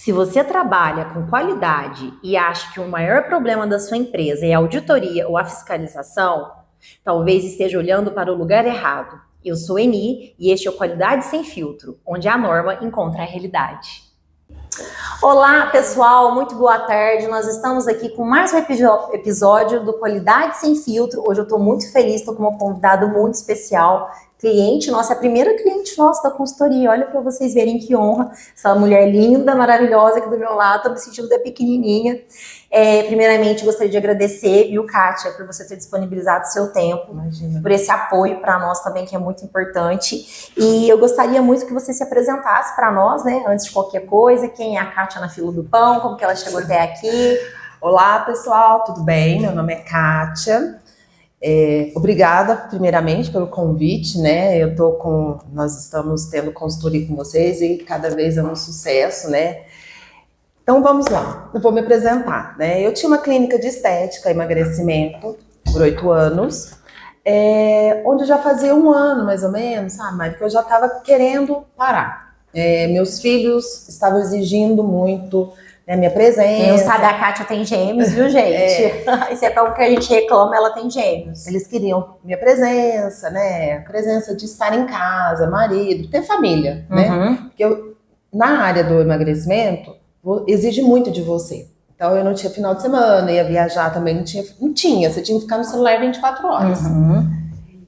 Se você trabalha com qualidade e acha que o maior problema da sua empresa é a auditoria ou a fiscalização, talvez esteja olhando para o lugar errado. Eu sou Eni e este é o Qualidade Sem Filtro, onde a norma encontra a realidade. Olá, pessoal, muito boa tarde. Nós estamos aqui com mais um episódio do Qualidade Sem Filtro. Hoje eu estou muito feliz, estou com uma convidada muito especial, cliente nossa, a primeira cliente nossa da consultoria. Olha para vocês verem que honra, essa mulher linda, maravilhosa aqui do meu lado, estou me sentindo até pequenininha. Primeiramente, gostaria de agradecer, viu, Kátia, por você ter disponibilizado o seu tempo, Imagina. Por esse apoio para nós também, que é muito importante. E eu gostaria muito que você se apresentasse para nós, né, antes de qualquer coisa, quem é a Kátia na fila do pão, como que ela chegou até aqui. Olá, pessoal, tudo bem? Meu nome é Kátia. Obrigada, primeiramente, pelo convite, né? Nós estamos tendo consultoria com vocês e cada vez é um sucesso, né? Então vamos lá, eu vou me apresentar, né? Eu tinha uma clínica de estética, emagrecimento, por 8 anos, onde eu já fazia 1 ano, mais ou menos, sabe, Mari, que eu já estava querendo parar. Meus filhos estavam exigindo muito, né, minha presença. Quem não sabe, a Kátia tem gêmeos, viu, gente? Isso é como que a gente reclama, ela tem gêmeos. Eles queriam minha presença, né? A presença de estar em casa, marido, ter família, né? Porque na área do emagrecimento, exige muito de você. Então eu não tinha final de semana, ia viajar também, não tinha, você tinha que ficar no celular 24 horas.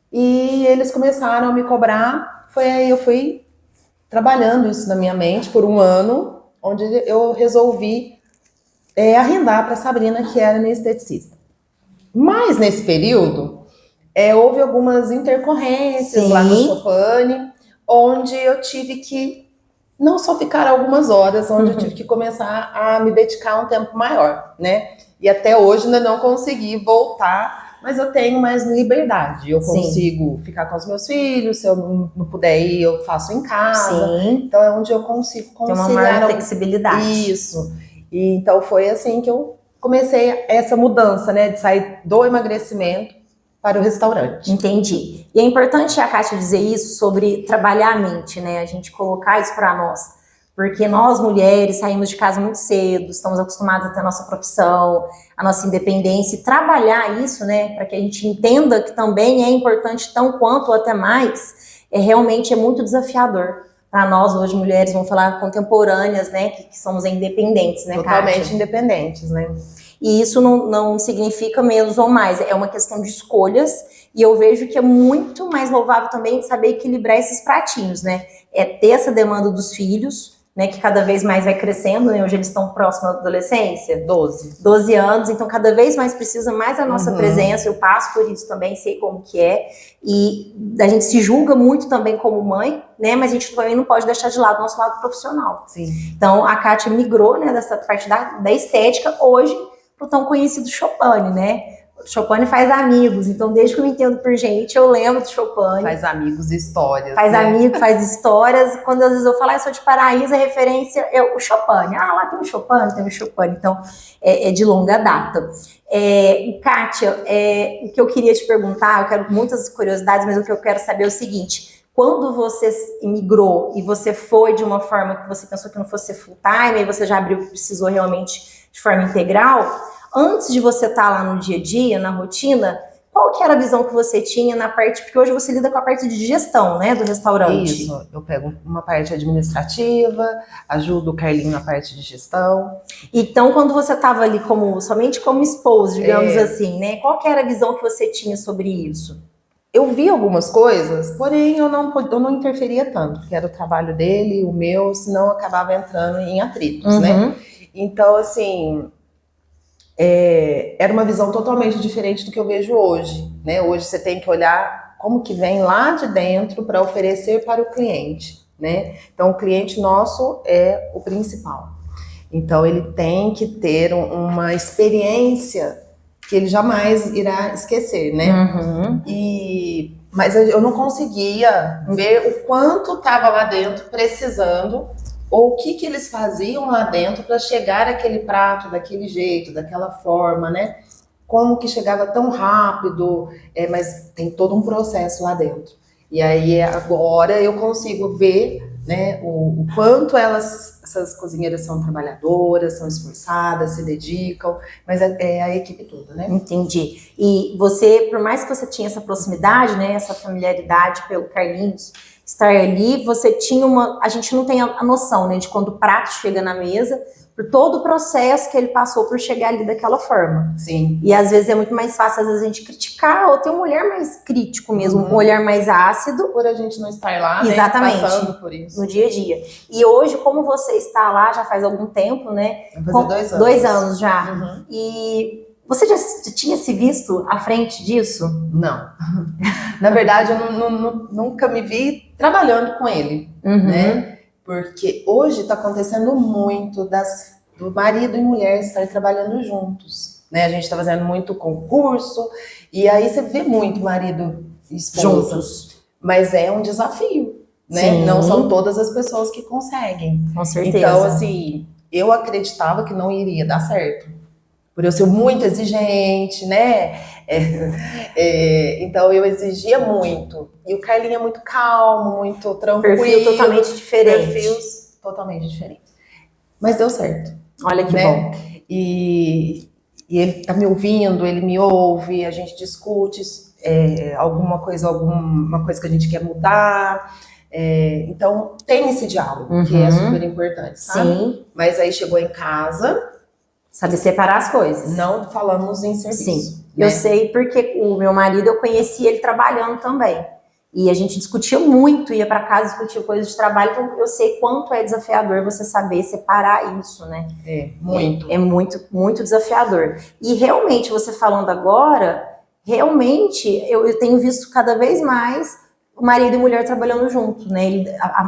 E eles começaram a me cobrar, foi aí eu fui trabalhando isso na minha mente por 1 ano, onde eu resolvi arrendar para a Sabrina, que era minha esteticista. Mas nesse período, houve algumas intercorrências lá no Chopin, onde eu tive que não só ficar algumas horas, onde eu tive que começar a me dedicar um tempo maior, né? E até hoje ainda não consegui voltar, mas eu tenho mais liberdade. Eu consigo ficar com os meus filhos, se eu não puder ir, eu faço em casa. Então é onde eu consigo conciliar. Tem uma maior flexibilidade. Isso. E então foi assim que eu comecei essa mudança, né? De sair do emagrecimento para o restaurante. Entendi. E é importante a Kátia dizer isso sobre trabalhar a mente, né? A gente colocar isso para nós. Porque nós, mulheres, saímos de casa muito cedo, estamos acostumadas a ter a nossa profissão, a nossa independência, e trabalhar isso, né? Para que a gente entenda que também é importante tão quanto ou até mais, realmente é muito desafiador. Para nós, hoje, mulheres, vamos falar contemporâneas, né? Que somos independentes, né, Kátia? Totalmente independentes, né? E isso não significa menos ou mais, é uma questão de escolhas, e eu vejo que é muito mais louvável também saber equilibrar esses pratinhos, né? É ter essa demanda dos filhos, né, que cada vez mais vai crescendo, né? Hoje eles estão próximos da adolescência. 12 anos, então cada vez mais precisa mais a nossa presença, eu passo por isso também, sei como que é, e a gente se julga muito também como mãe, né, mas a gente também não pode deixar de lado o nosso lado profissional. Sim. Então a Kátia migrou, né, dessa parte da estética hoje pro tão conhecido Chopin, né? Chopin faz amigos, então desde que eu me entendo por gente, eu lembro do Chopin. Faz amigos e histórias. Faz né? amigos, faz histórias. Quando às vezes eu falo, eu sou de Paraíso, a referência é o Chopin. Ah, lá tem o Chopin, então é de longa data. Kátia, o que eu queria te perguntar, eu quero muitas curiosidades, mas o que eu quero saber é o seguinte: quando você imigrou e você foi de uma forma que você pensou que não fosse full time, aí você já abriu o que precisou realmente de forma integral, antes de você estar lá no dia a dia, na rotina, qual que era a visão que você tinha na parte, porque hoje você lida com a parte de gestão, né, do restaurante. Isso, eu pego uma parte administrativa, ajudo o Carlinho na parte de gestão. Então, quando você estava ali somente como esposa, digamos assim, né, qual que era a visão que você tinha sobre isso? Eu vi algumas coisas, porém eu não interferia tanto, porque era o trabalho dele, o meu, senão eu acabava entrando em atritos, né? Então, assim, era uma visão totalmente diferente do que eu vejo hoje, né? Hoje você tem que olhar como que vem lá de dentro para oferecer para o cliente, né? Então, o cliente nosso é o principal. Então, ele tem que ter uma experiência que ele jamais irá esquecer, né? Mas eu não conseguia ver o quanto estava lá dentro precisando, ou o que eles faziam lá dentro para chegar àquele prato daquele jeito, daquela forma, né? Como que chegava tão rápido, mas tem todo um processo lá dentro. E aí agora eu consigo ver, né? O quanto essas cozinheiras são trabalhadoras, são esforçadas, se dedicam, mas é a equipe toda, né? Entendi. E você, por mais que você tinha essa proximidade, né, essa familiaridade pelo Carlinhos, estar ali, você tinha a gente não tem a noção, né, de quando o prato chega na mesa, por todo o processo que ele passou por chegar ali daquela forma. Sim. E às vezes é muito mais fácil, às vezes, a gente criticar ou ter um olhar mais crítico mesmo, um olhar mais ácido. Por a gente não estar lá, exatamente, né, passando por isso. No dia a dia. E hoje, como você está lá já faz algum tempo, né? Vai fazer 2 anos. 2 anos já. E você já tinha se visto à frente disso? Não. Na verdade, eu nunca me vi trabalhando com ele, né? Porque hoje está acontecendo muito do marido e mulher estarem trabalhando juntos, né? A gente está fazendo muito concurso e aí você vê muito marido e esposa juntos, mas é um desafio, né? Sim. Não são todas as pessoas que conseguem. Com certeza. Então, assim, eu acreditava que não iria dar certo, por eu ser muito exigente, né? Então eu exigia muito. E o Carlinho é muito calmo, muito tranquilo. Perfil totalmente diferente. Perfis totalmente diferentes. Mas deu certo. Olha que bom. E ele tá me ouvindo, ele me ouve, a gente discute alguma coisa que a gente quer mudar. Então tem esse diálogo, que é super importante, sabe? Sim. Mas aí chegou em casa... Sabe separar as coisas. Não falamos em serviço. Sim, né? Eu sei porque o meu marido, eu conheci ele trabalhando também. E a gente discutia muito, ia para casa, discutia coisas de trabalho, então eu sei quanto é desafiador você saber separar isso, né? Muito. É muito, muito desafiador. E realmente, você falando agora, realmente eu tenho visto cada vez mais o marido e mulher trabalhando junto, né?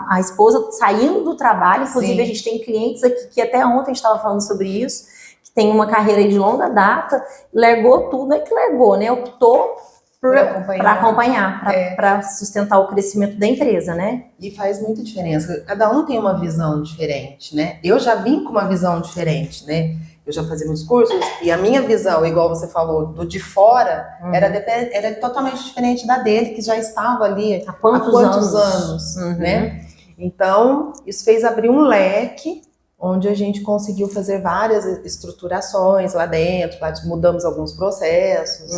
A esposa saindo do trabalho, inclusive Sim. A gente tem clientes aqui que até ontem a gente estava falando sobre isso, tem uma carreira de longa data, largou tudo, é que largou, né? Optou para acompanhar, para sustentar o crescimento da empresa, né? E faz muita diferença. Cada um tem uma visão diferente, né? Eu já vim com uma visão diferente, né? Eu já fazia meus cursos e a minha visão, igual você falou, do de fora, era totalmente diferente da dele, que já estava ali há quantos anos, né? Então, isso fez abrir um leque onde a gente conseguiu fazer várias estruturações lá dentro, mudamos alguns processos,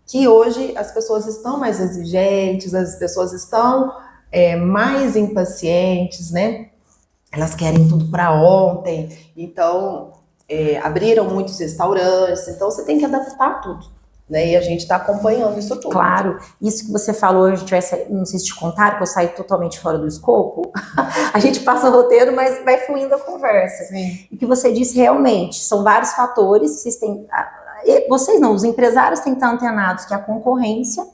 que hoje as pessoas estão mais exigentes, as pessoas estão mais impacientes, né? Elas querem tudo para ontem, então abriram muitos restaurantes, então você tem que adaptar tudo. Né? E a gente está acompanhando isso tudo. Claro, isso que você falou, a gente não sei se te contaram, que eu saí totalmente fora do escopo, a gente passa o roteiro, mas vai fluindo a conversa. Sim. E o que você disse realmente, são vários fatores, vocês não, os empresários têm que estar antenados que a concorrência,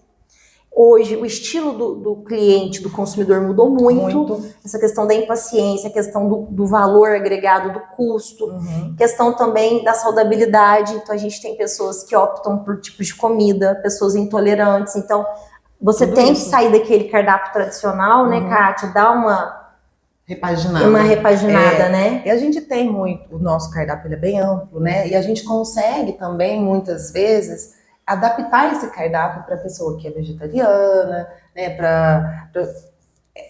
hoje o estilo do cliente, do consumidor mudou muito. Essa questão da impaciência, a questão do valor agregado, do custo, questão também da saudabilidade. Então a gente tem pessoas que optam por tipos de comida, pessoas intolerantes. Então você tem que sair daquele cardápio tradicional, né, Kátia? Dar uma repaginada, né? E a gente tem muito, o nosso cardápio ele é bem amplo, né? E a gente consegue também, muitas vezes, adaptar esse cardápio para a pessoa que é vegetariana, né, para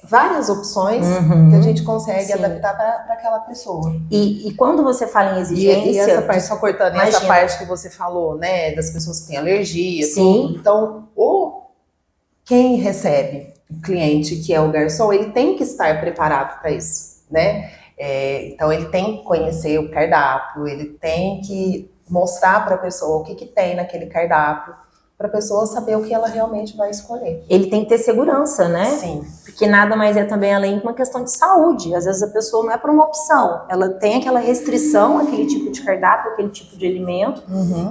várias opções que a gente consegue adaptar para aquela pessoa. E quando você fala em exigência... E essa parte, só cortando, essa parte que você falou, né, das pessoas que têm alergia, tudo. Então, quem recebe o cliente, que é o garçom, ele tem que estar preparado para isso, né? Então, ele tem que conhecer o cardápio, ele tem que mostrar para a pessoa o que tem naquele cardápio, para a pessoa saber o que ela realmente vai escolher. Ele tem que ter segurança, né? Sim. Porque nada mais é também além de uma questão de saúde. Às vezes a pessoa não é por uma opção, ela tem aquela restrição, aquele tipo de cardápio, aquele tipo de alimento,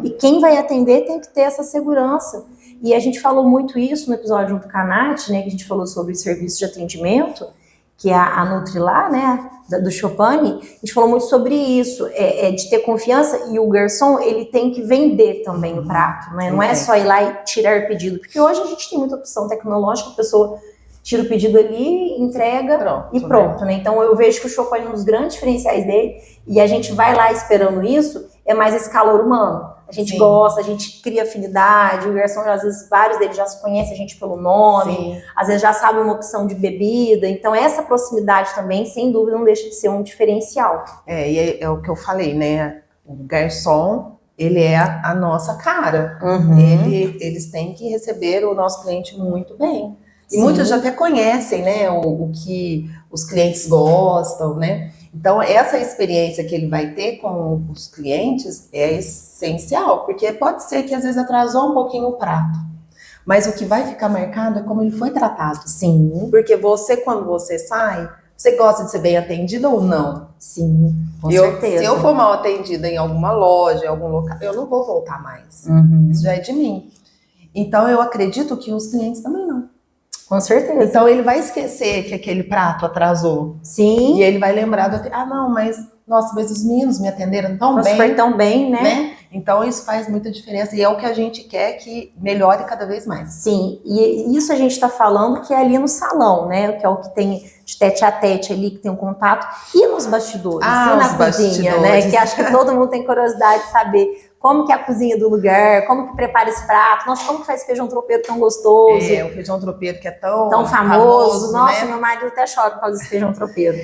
e quem vai atender tem que ter essa segurança. E a gente falou muito isso no episódio junto com a Nath, né, que a gente falou sobre serviço de atendimento, que é a Nutrilá, né, do Chopani, a gente falou muito sobre isso, de ter confiança, e o garçom, ele tem que vender também o prato, né? Não é só ir lá e tirar pedido, porque hoje a gente tem muita opção tecnológica, a pessoa tira o pedido ali, entrega e pronto, né? Então eu vejo que o Chopani, um dos grandes diferenciais dele, e a gente vai lá esperando isso, é mais esse calor humano. a gente Sim. gosta, a gente cria afinidade, o garçom, às vezes, vários deles já conhecem a gente pelo nome, Sim. às vezes já sabe uma opção de bebida, então essa proximidade também, sem dúvida, não deixa de ser um diferencial. E é o que eu falei, né? O garçom, ele é a nossa cara. Eles têm que receber o nosso cliente muito bem. E muitos já até conhecem, né, o que os clientes gostam, né? Então, essa experiência que ele vai ter com os clientes é essencial, porque pode ser que às vezes atrasou um pouquinho o prato, mas o que vai ficar marcado é como ele foi tratado. Sim. Porque você, quando você sai, você gosta de ser bem atendida ou não? Sim, com certeza. Se eu for mal atendida em alguma loja, em algum local, eu não vou voltar mais. Isso já é de mim. Então, eu acredito que os clientes também não. Com certeza. Então, ele vai esquecer que aquele prato atrasou. Sim. E ele vai lembrar não, mas, nossa, mas os meninos me atenderam tão bem. Foi tão bem, né? Então, isso faz muita diferença. E é o que a gente quer que melhore cada vez mais. Sim, e isso a gente está falando que é ali no salão, né? Que é o que tem de tete a tete ali, que tem um contato. E nos bastidores, e na cozinha, né? Que acho que todo mundo tem curiosidade de saber como que é a cozinha do lugar, como que prepara esse prato, nossa, como que faz feijão tropeiro tão gostoso. O feijão tropeiro que é tão famoso. Nossa, né? Meu marido até chora por causa desse feijão tropeiro.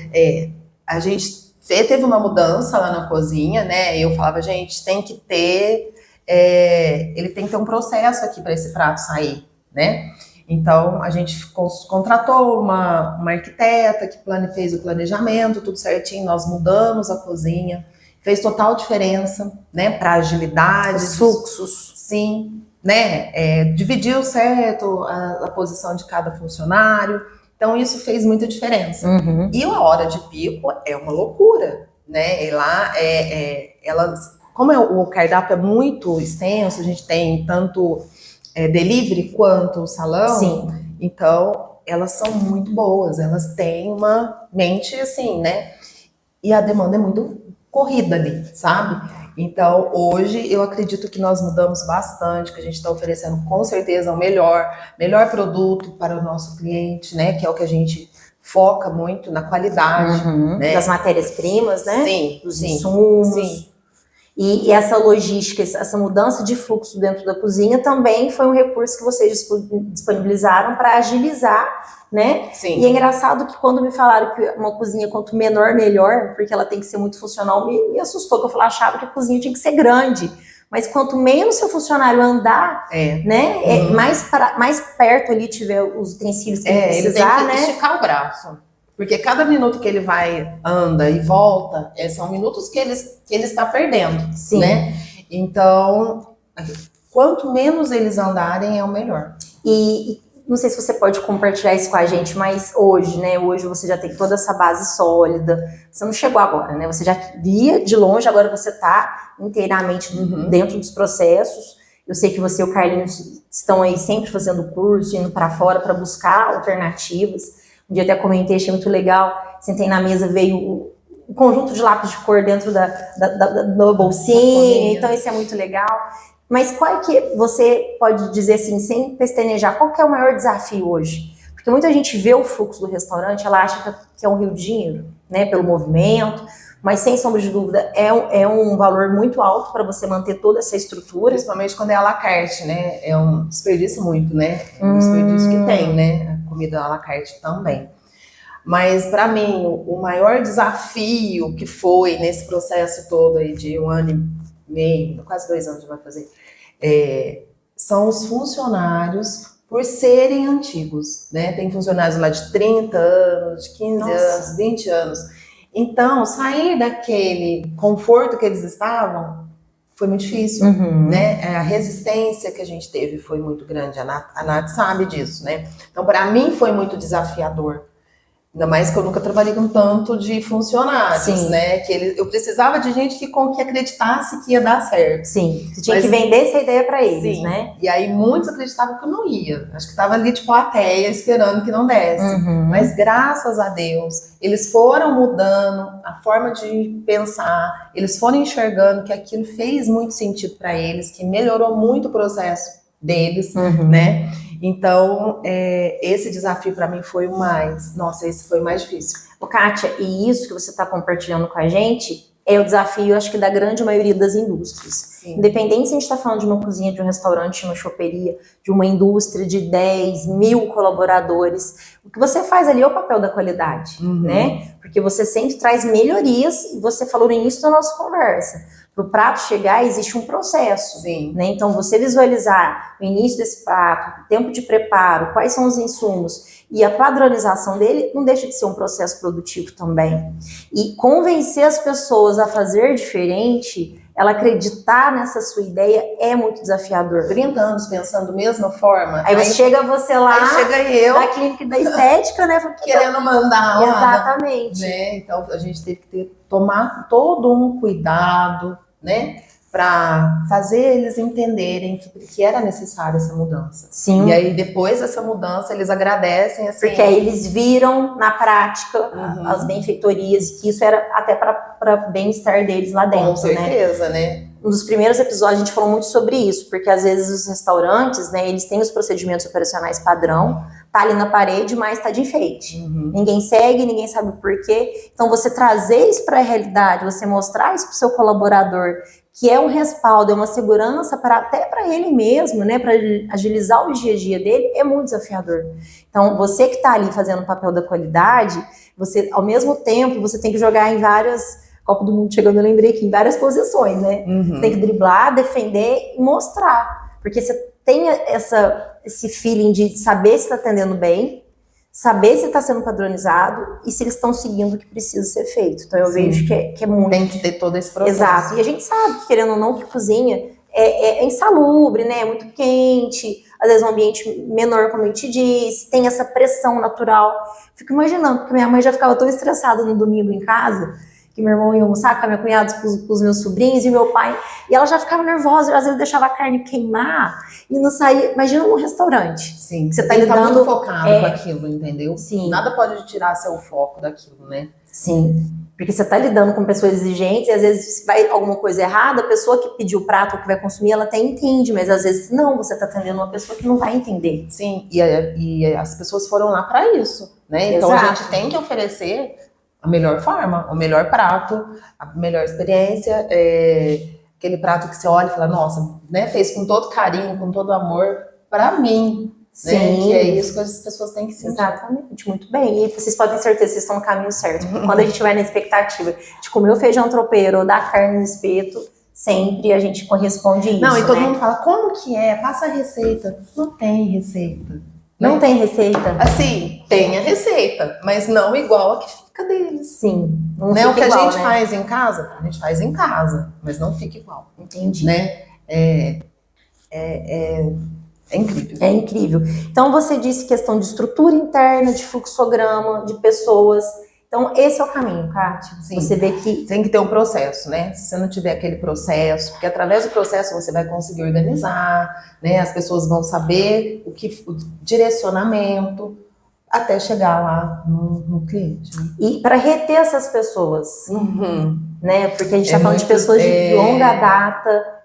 A gente teve uma mudança lá na cozinha, né? Eu falava, gente, tem que ter... ele tem que ter um processo aqui para esse prato sair, né? Então, a gente contratou uma arquiteta que fez o planejamento, tudo certinho, nós mudamos a cozinha, fez total diferença, né? Para agilidade. Os fluxos. Sim, né? Dividiu certo a posição de cada funcionário. Então, isso fez muita diferença. E a hora de pico é uma loucura, né? E lá, como o cardápio é muito extenso, a gente tem tanto delivery quanto salão. Sim. Então, elas são muito boas, elas têm uma mente assim, né? E a demanda é muito corrida ali, sabe? Então, hoje, eu acredito que nós mudamos bastante, que a gente está oferecendo, com certeza, o melhor produto para o nosso cliente, né? Que é o que a gente foca muito na qualidade. Né? Das matérias-primas, né? Sim. Dos insumos. Sim. E essa logística, essa mudança de fluxo dentro da cozinha também foi um recurso que vocês disponibilizaram para agilizar, né? Sim. E é engraçado que quando me falaram que uma cozinha quanto menor, melhor, porque ela tem que ser muito funcional, me assustou, que eu achava que a cozinha tinha que ser grande. Mas quanto menos seu funcionário andar, né? Mais perto ali tiver os utensílios que ele precisar, ele tem que esticar o braço. Porque cada minuto que ele anda e volta, são minutos que ele está perdendo. Sim. Né? Então, quanto menos eles andarem, é o melhor. E não sei se você pode compartilhar isso com a gente, mas hoje, né? Hoje você já tem toda essa base sólida. Você não chegou agora, né? Você já via de longe, agora você está inteiramente dentro dos processos. Eu sei que você e o Carlinhos estão aí sempre fazendo curso, indo para fora para buscar alternativas. Um dia até comentei, achei muito legal. Sentei na mesa, veio o conjunto de lápis de cor dentro da bolsinha. Então, isso é muito legal. Mas qual é que você pode dizer assim, sem pestanejar, qual que é o maior desafio hoje? Porque muita gente vê o fluxo do restaurante, ela acha que é um rio de dinheiro, né? Pelo movimento. Mas, sem sombra de dúvida, é um valor muito alto para você manter toda essa estrutura. Principalmente quando é à la carte, né? É um desperdício muito, né? É um desperdício que tem, né? A comida à la carte também. Mas, para mim, o maior desafio que foi nesse processo todo aí de 1 ano e meio, quase 2 anos já vai fazer, são os funcionários por serem antigos, né? Tem funcionários lá de 30 anos, de 15 anos, 20 anos. Então, sair daquele conforto que eles estavam foi muito difícil, né? A resistência que a gente teve foi muito grande, a Nath sabe disso, né? Então, para mim foi muito desafiador. Ainda mais que eu nunca trabalhei com tanto de funcionários, né? Que eu precisava de gente que acreditasse que ia dar certo. Sim, você tinha que vender essa ideia para eles, né? E aí muitos acreditavam que eu não ia. Acho que estava ali tipo a plateia esperando que não desse. Mas graças a Deus, eles foram mudando a forma de pensar, eles foram enxergando que aquilo fez muito sentido para eles, que melhorou muito o processo deles, né? Então, esse desafio para mim foi o mais... Nossa, esse foi o mais difícil. Kátia, e isso que você está compartilhando com a gente é o desafio, acho que, da grande maioria das indústrias. Sim. Independente se a gente está falando de uma cozinha, de um restaurante, de uma choperia, de uma indústria de 10 mil colaboradores, o que você faz ali é o papel da qualidade, né? Porque você sempre traz melhorias, e você falou no início da nossa conversa. Para o prato chegar, existe um processo. Sim. Né? Então, você visualizar o início desse prato, o tempo de preparo, quais são os insumos, e a padronização dele não deixa de ser um processo produtivo também. E convencer as pessoas a fazer diferente, ela acreditar nessa sua ideia é muito desafiador. 30 anos pensando da mesma forma. Aí chega você lá, aí chega eu, da clínica da estética, né? Querendo mandar lá. Exatamente. Né? Então a gente teve que tomar todo um cuidado, né? Para fazer eles entenderem que era necessária essa mudança. Sim. E aí, depois dessa mudança, eles agradecem. Assim, porque aí eles viram na prática as benfeitorias, que isso era até para bem-estar deles lá dentro. Com certeza, né? Um dos primeiros episódios a gente falou muito sobre isso, porque às vezes os restaurantes, né, eles têm os procedimentos operacionais padrão, tá ali na parede, mas tá de enfeite. Ninguém segue, ninguém sabe o porquê. Então você trazer isso para a realidade, você mostrar isso para o seu colaborador, que é um respaldo, é uma segurança até para ele mesmo, né, para agilizar o dia a dia dele, é muito desafiador. Então você que está ali fazendo o papel da qualidade, você, ao mesmo tempo, você tem que jogar em várias... Copa do Mundo chegando, eu lembrei aqui, em várias posições, né? Você tem que driblar, defender e mostrar. Porque você tem esse feeling de saber se está atendendo bem, saber se está sendo padronizado e se eles estão seguindo o que precisa ser feito. Então eu vejo que é muito... Tem que ter todo esse processo. Exato. E a gente sabe, querendo ou não, que cozinha é insalubre, né? É muito quente, às vezes um ambiente menor, como a gente disse, tem essa pressão natural. Fico imaginando, porque minha mãe já ficava tão estressada no domingo em casa, que meu irmão ia almoçar com a minha cunhada, com os meus sobrinhos e meu pai, e ela já ficava nervosa, às vezes deixava a carne queimar e não saía. Imagina num restaurante. Sim, que você tá lidando muito focado com aquilo, entendeu? Sim. Nada pode tirar seu foco daquilo, né? Sim, porque você tá lidando com pessoas exigentes e às vezes se vai alguma coisa errada, a pessoa que pediu o prato ou que vai consumir, ela até entende, mas às vezes não, você tá atendendo uma pessoa que não vai entender. Sim, e as pessoas foram lá para isso, né? Então a gente tem que oferecer a melhor forma, o melhor prato, a melhor experiência, aquele prato que você olha e fala, nossa, né, fez com todo carinho, com todo amor, para mim. Sim. Né? Que é isso que as pessoas têm que sentir. Exatamente, muito bem. E vocês podem ter certeza que vocês estão no caminho certo. Quando a gente vai na expectativa de comer o feijão tropeiro ou da carne no espeto, sempre a gente corresponde isso. Não, e todo mundo fala, como que é? Passa a receita. Não tem receita. Não tem receita? Assim, tem a receita, mas não igual a que fica deles. Sim. Não né? O que igual, a gente faz em casa, a gente faz em casa, mas não fica igual. Entendi. Né? É incrível. É incrível. Então você disse questão de estrutura interna, de fluxograma, de pessoas. Então esse é o caminho, Kátia. Sim. Você vê que tem que ter um processo, né? Se você não tiver aquele processo, porque através do processo você vai conseguir organizar, né? As pessoas vão saber o direcionamento até chegar lá no cliente. Né? E para reter essas pessoas, né? Porque a gente está falando de pessoas de longa data.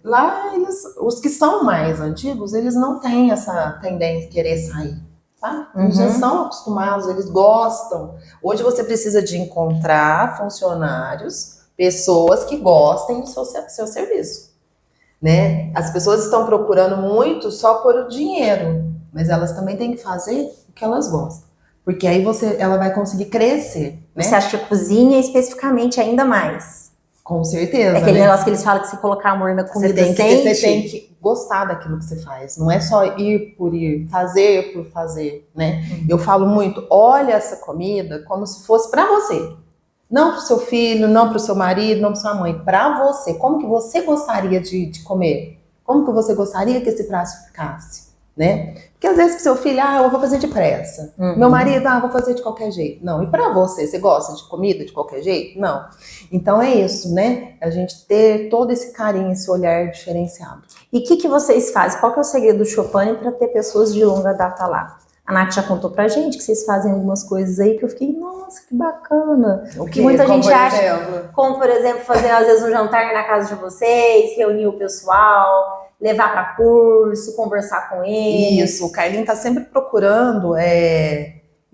Lá, os que são mais antigos, eles não têm essa tendência de querer sair, tá? Eles já são acostumados, eles gostam. Hoje você precisa de encontrar funcionários, pessoas que gostem do seu serviço, né? As pessoas estão procurando muito só por o dinheiro, mas elas também têm que fazer o que elas gostam, porque aí ela vai conseguir crescer, né? Você acha que a cozinha especificamente ainda mais? Com certeza. É aquele negócio que eles falam que se colocar amor na comida você tem que gostar daquilo que você faz. Não é só ir por ir, fazer por fazer, né? Eu falo muito, olha essa comida como se fosse para você. Não para o seu filho, não para o seu marido, não para sua mãe. Para você. Como que você gostaria de comer? Como que você gostaria que esse prato ficasse? Né? Porque às vezes pro seu filho, eu vou fazer depressa. Meu marido, vou fazer de qualquer jeito. Não, e pra você gosta de comida de qualquer jeito? Não. Então é isso, né? A gente ter todo esse carinho, esse olhar diferenciado. E o que vocês fazem? Qual que é o segredo do Chopin para ter pessoas de longa data lá? A Nath já contou pra gente que vocês fazem algumas coisas aí que eu fiquei, nossa, que bacana. Porque muita gente acha, como por exemplo, fazer às vezes um jantar na casa de vocês, reunir o pessoal, levar para curso, conversar com eles. Isso, o Carlinho tá sempre procurando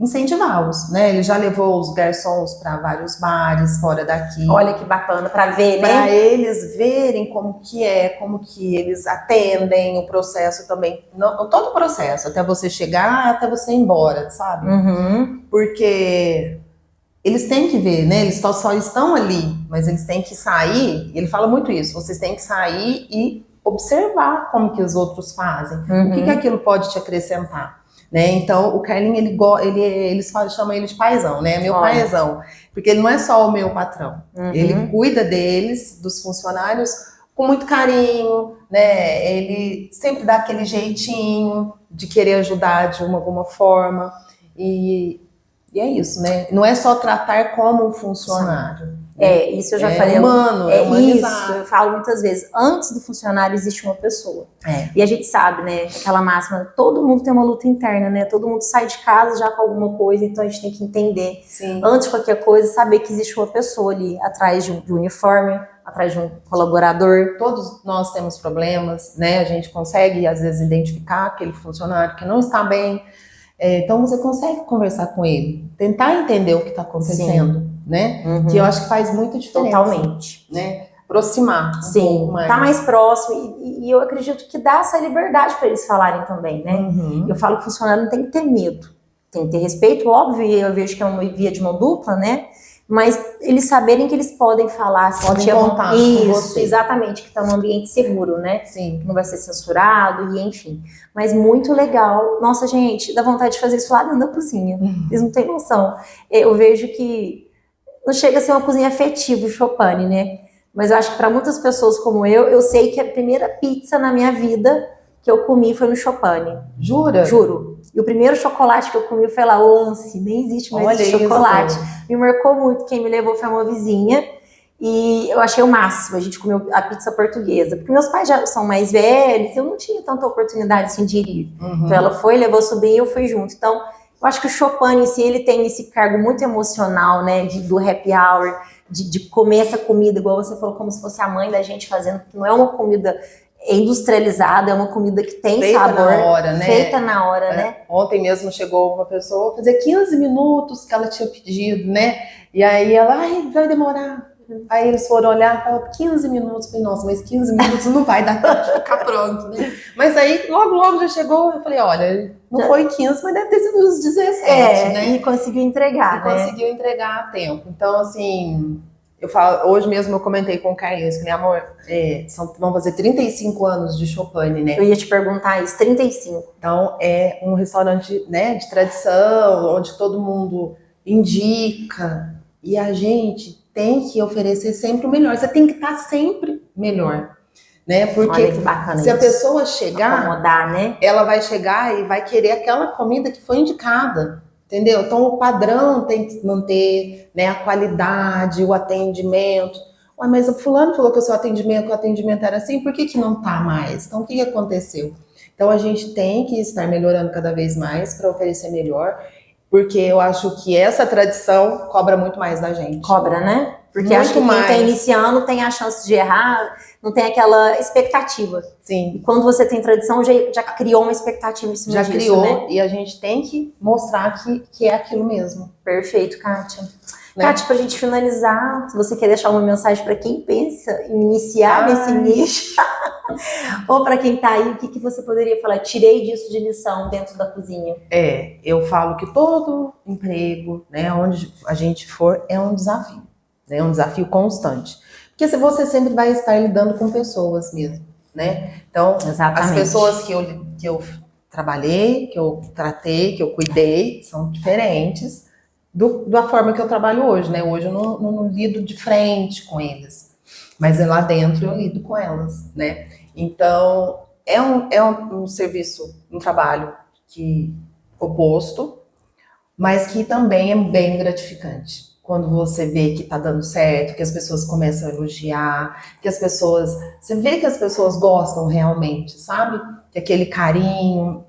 incentivá-los, né? Ele já levou os garçons para vários bares fora daqui. Olha que bacana, para ver, né? Para eles verem como que como que eles atendem o processo também, todo o processo, até você chegar, até você ir embora, sabe? Porque eles têm que ver, né? Eles só estão ali, mas eles têm que sair, e ele fala muito isso, vocês têm que sair e observar como que os outros fazem, o que aquilo pode te acrescentar. Né? Então, o Carlinho, eles chamam ele de paizão, né? Meu paizão. Porque ele não é só o meu patrão. Ele cuida deles, dos funcionários, com muito carinho, né? Ele sempre dá aquele jeitinho de querer ajudar de alguma forma. E é isso, né? Não é só tratar como um funcionário. Isso eu já falei. Humano, é humanizado. Isso, eu falo muitas vezes. Antes do funcionário existe uma pessoa. E a gente sabe, né? Aquela máxima, todo mundo tem uma luta interna, né? Todo mundo sai de casa já com alguma coisa, então a gente tem que entender. Antes de qualquer coisa, saber que existe uma pessoa ali atrás de um uniforme, atrás de um colaborador. Todos nós temos problemas, né? A gente consegue, às vezes, identificar aquele funcionário que não está bem. Então, você consegue conversar com ele, tentar entender o que está acontecendo, né? Que eu acho que faz muita diferença. Totalmente. Né? Aproximar um pouco mais. Tá mais próximo. E eu acredito que dá essa liberdade para eles falarem também, né? Eu falo que o funcionário não tem que ter medo. Tem que ter respeito, óbvio, e eu vejo que é uma via de mão dupla, né? Mas eles saberem que eles podem falar, podem contar com você. Exatamente, que está num ambiente seguro, né? Sim. Que não vai ser censurado, e enfim. Mas muito legal. Nossa, gente, dá vontade de fazer isso lá dentro da cozinha. Vocês não têm noção. Eu vejo que não chega a ser uma cozinha afetiva o Chopin, né? Mas eu acho que para muitas pessoas como eu sei que a primeira pizza na minha vida que eu comi foi no Chopin. Jura? Juro. E o primeiro chocolate que eu comi foi lá, o Lance. Nem existe mais esse chocolate. Me marcou muito. Quem me levou foi uma vizinha. E eu achei o máximo. A gente comeu a pizza portuguesa. Porque meus pais já são mais velhos. Eu não tinha tanta oportunidade assim, de ir. Então ela foi, levou a sobrinha e eu fui junto. Então eu acho que o Chopin em si, ele tem esse cargo muito emocional, né? Do happy hour. De comer essa comida, igual você falou, como se fosse a mãe da gente fazendo. Não é uma comida industrializada, é uma comida que tem feita sabor. Na hora, né? Feita na hora, né? Ontem mesmo chegou uma pessoa, fazer 15 minutos que ela tinha pedido, né? E aí ela, vai demorar. Aí eles foram olhar, falou 15 minutos. Eu falei, nossa, mas 15 minutos não vai dar tempo de ficar pronto, né? Mas aí, logo já chegou, eu falei, olha, não foi 15, mas deve ter sido uns 17, né? E conseguiu entregar, né? Conseguiu entregar a tempo. Então, assim, eu falo, hoje mesmo eu comentei com o Carlinhos, que, amor, vão fazer 35 anos de Chopin, né? Eu ia te perguntar isso, 35. Então, é um restaurante, né, de tradição, onde todo mundo indica, e a gente tem que oferecer sempre o melhor. Você tem que estar sempre melhor, né? Porque olha que bacana se a pessoa chegar, acomodar, né? Ela vai chegar e vai querer aquela comida que foi indicada, entendeu? Então o padrão tem que manter, né, a qualidade, o atendimento. Ué, mas o fulano falou que o atendimento era assim, por que não tá mais? Então o que aconteceu? Então a gente tem que estar melhorando cada vez mais para oferecer melhor. Porque eu acho que essa tradição cobra muito mais da gente. Cobra, né? Porque muito acho que mais. quem está iniciando tem a chance de errar, não tem aquela expectativa. Sim. E quando você tem tradição, já criou uma expectativa em cima disso, criou, né? E a gente tem que mostrar que é aquilo mesmo. Perfeito, Kátia. Né? Kátia, pra gente finalizar, se você quer deixar uma mensagem para quem pensa em iniciar nesse nicho, ou para quem tá aí, o que você poderia falar? Tirei disso de lição dentro da cozinha. Eu falo que todo emprego, né, onde a gente for, é um desafio. É um desafio constante. Porque se você sempre vai estar lidando com pessoas mesmo, né? Então, exatamente. As pessoas que eu trabalhei, que eu tratei, que eu cuidei, são diferentes da forma que eu trabalho hoje, né? Hoje eu não lido de frente com eles, mas lá dentro eu lido com elas, né? Então, é um serviço, um trabalho oposto, mas que também é bem gratificante. Quando você vê que tá dando certo, que as pessoas começam a elogiar, você vê que as pessoas gostam realmente, sabe? Que aquele carinho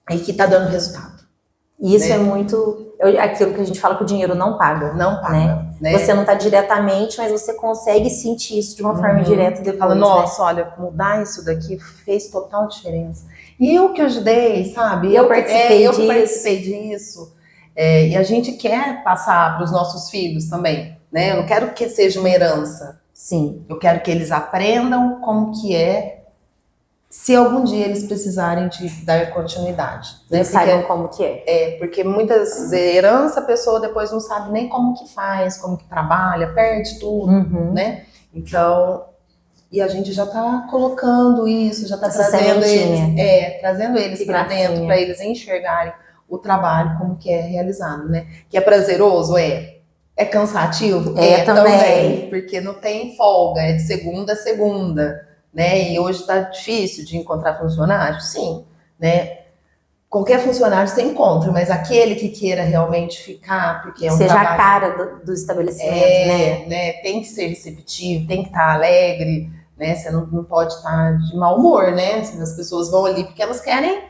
e que tá dando resultado. E isso, né? É muito aquilo que a gente fala que o dinheiro não paga. Não paga, né? Você não tá diretamente, mas você consegue sentir isso de uma forma direta depois. Fala, nossa, olha, mudar isso daqui fez total diferença. E eu que ajudei, sabe? Eu participei disso. participei disso. E a gente quer passar para os nossos filhos também, né? Eu não quero que seja uma herança. Sim. Eu quero que eles aprendam como que é, se algum dia eles precisarem de dar continuidade. Né? Eles saibam como que é. Porque muitas vezes herança a pessoa depois não sabe nem como que faz, como que trabalha, perde tudo, né? Então, e a gente já tá colocando isso, já tá trazendo eles para dentro, para eles enxergarem o trabalho como que é realizado, né? Que é prazeroso, é cansativo, também, porque não tem folga, é de segunda a segunda, né? E hoje tá difícil de encontrar funcionário, sim, né? Qualquer funcionário você encontra, mas aquele que queira realmente ficar, porque é um seja trabalho, a cara do estabelecimento, né? Tem que ser receptivo, tem que estar alegre, né? Você não pode estar de mau humor, né? As pessoas vão ali porque elas querem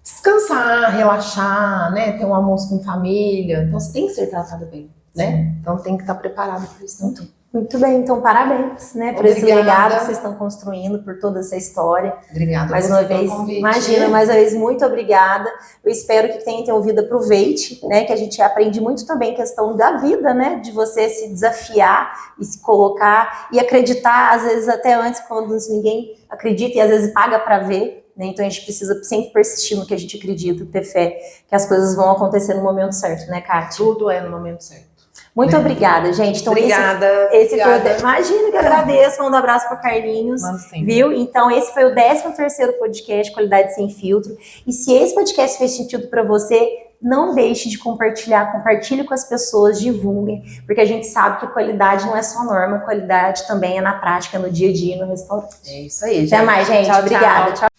descansar, relaxar, né? Ter um almoço com família. Então você tem que ser tratado bem, né? Então tem que estar preparado para isso também. Muito bem, então parabéns, né, por esse legado que vocês estão construindo, por toda essa história. Obrigada mais uma vez, imagina, mais uma vez, muito obrigada. Eu espero que quem tem ouvido aproveite, né, que a gente aprende muito também questão da vida, né, de você se desafiar e se colocar e acreditar, às vezes até antes, quando ninguém acredita e às vezes paga para ver, né, então a gente precisa sempre persistir no que a gente acredita, ter fé, que as coisas vão acontecer no momento certo, né, Kátia? Tudo é no momento certo. Muito obrigada, gente. Então, obrigada. Esse foi imagina que agradeço. Manda um abraço para Carlinhos. Viu? Então, esse foi o 13º podcast Qualidade Sem Filtro. E se esse podcast fez sentido para você, não deixe de compartilhar. Compartilhe com as pessoas, divulguem. Porque a gente sabe que qualidade não é só norma, qualidade também é na prática, no dia a dia, no restaurante. É isso aí, gente. Até mais, gente. Tchau, obrigada. Tchau.